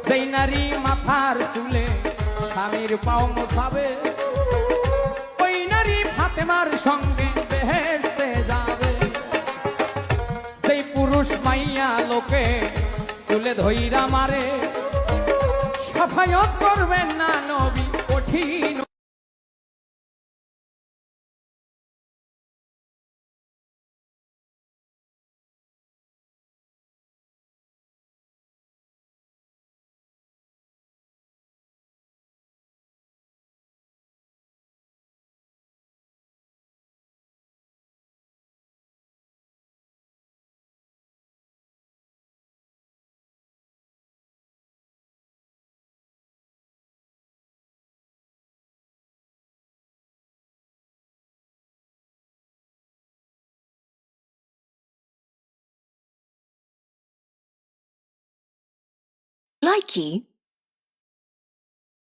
যেই নারী মাথার চুলে স্বামীর পাও মোছাবে, ওই নারী ফাতেমার সঙ্গে বেহেশতে যাবে। যেই পুরুষ মাইয়া লোকে চুলে ধইরা মারে, সাফায়াত করবেন না নবী কঠিন। Likey